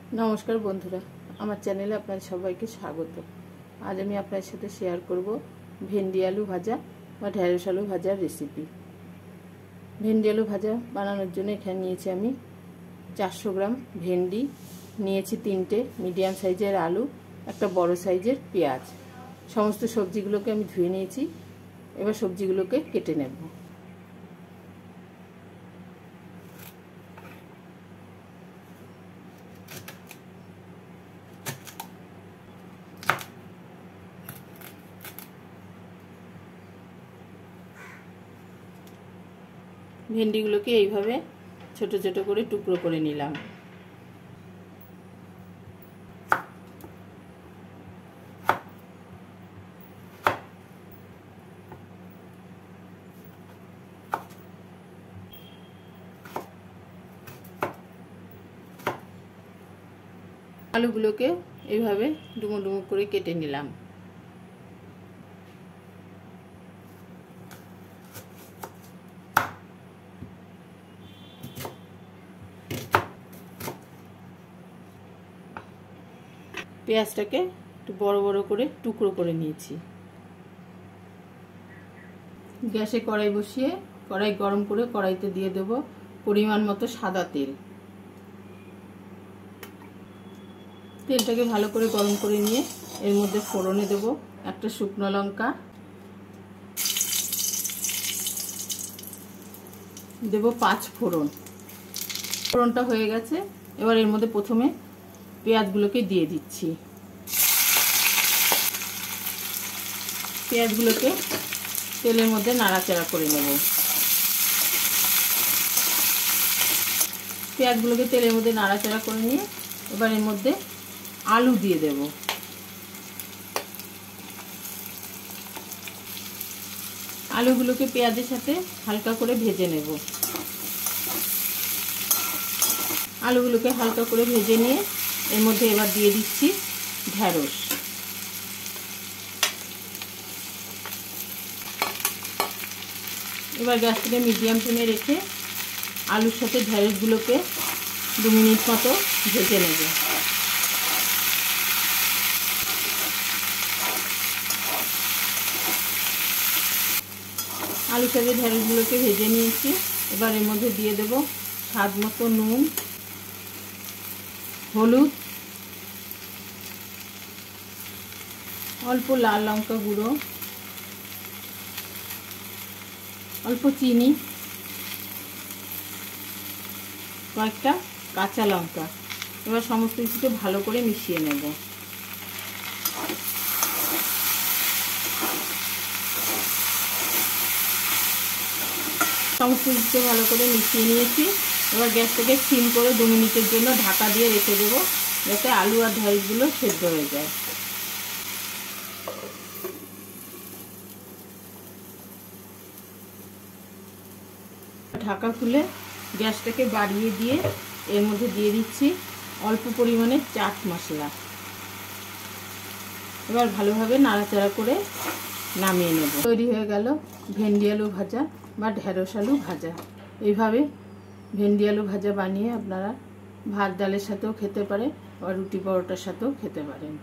नमस्कार बंधुरा आमार चैनेले आपनादेर सबाइके स्वागत। आज आमी आपनादेर साथे शेयर करब भेंडी आलू भाजा बा ढेঁড়স आलू भाजार रेसिपि। भेंडी आलू भाजा बानानोर जोन्नो एखाने नियेछि आमी 400 ग्राम भेंडी, नियेछि 3টে मिडियाम साइजेर आलू, একটা বড় साइजेर पेঁয়াজ। समस्त सब्जिगुलोके आमी धुए नियेछि। एबार सब्जिगुलोके केटे नेब। भेंडिগুলোকে এইভাবে ছোট ছোট করে টুকরো করে নিলাম। আলুগুলোকে এইভাবে ডুমো ডুমো করে কেটে নিলাম। পেঁয়াজটাকে একটু বড় বড় করে টুকরো করে নিয়েছি। গ্যাসে কড়াই বসিয়ে কড়াই গরম করে কড়াইতে দিয়ে দেব পরিমাণ মতো সাদা তেল। তেলটাকে ভালো করে গরম করে নিয়ে এর মধ্যে ফোড়নে দেব একটা শুকনো লঙ্কা, দেব 5 ফোড়ন। ফোড়নটা হয়ে গেছে, এবার এর মধ্যে প্রথমে পেঁয়াজগুলোকে দিয়ে দিচ্ছি। পেঁয়াজগুলোকে তেলের মধ্যে নাড়াচাড়া করে নেব। পেঁয়াজগুলোকে তেলের মধ্যে নাড়াচাড়া করে নিয়ে এবার এর মধ্যে আলু দিয়ে দেব। আলুগুলোকে পেঁয়াজের সাথে হালকা করে ভেজে নেব। আলুগুলোকে হালকা করে ভেজে নিয়ে এর মধ্যে এবার দিয়ে দিচ্ছি ঢেঁড়স। এবার গ্যাসটাকে মিডিয়াম ফ্লেমে রেখে আলুর সাথে ঢেঁড়সগুলোকে 2 মিনিট মতো ভেজে নেব। আলুর সাথে ঢেঁড়সগুলোকে ভেজে নিয়েছি। এবার এর মধ্যে দিয়ে দেব স্বাদ মতো নুন, হলুদ, অল্প লাল লঙ্কা গুঁড়ো, অল্প চিনি, কয়েকটা কাঁচা লঙ্কা। এবার সমস্ত কিছুকে ভালো করে মিশিয়ে নেব। সমস্ত কিছুকে ভালো করে মিশিয়ে নিয়েছি। এবার গ্যাসটাকে সিম করে 2 মিনিটের জন্য ঢাকা দিয়ে রেখে দেব, যাতে আলু আর ঢেঁড়সগুলো সেদ্ধ হয়ে যায়। ঢাকা খুলে গ্যাসটাকে বাড়িয়ে দিয়ে এর মধ্যে দিয়ে দিচ্ছি অল্প পরিমাণে চাট মশলা। এবার ভালোভাবে নাড়াচাড়া করে নামিয়ে নেব। তৈরি হয়ে গেল ভেন্ডি আলু ভাজা বা ঢেঁড়স আলু ভাজা। এইভাবে ভেন্ডি আলু ভাজা বানিয়ে আপনারা ভাত ডালের সাথেও খেতে পারেন বা রুটি পরোটার সাথেও খেতে পারেন।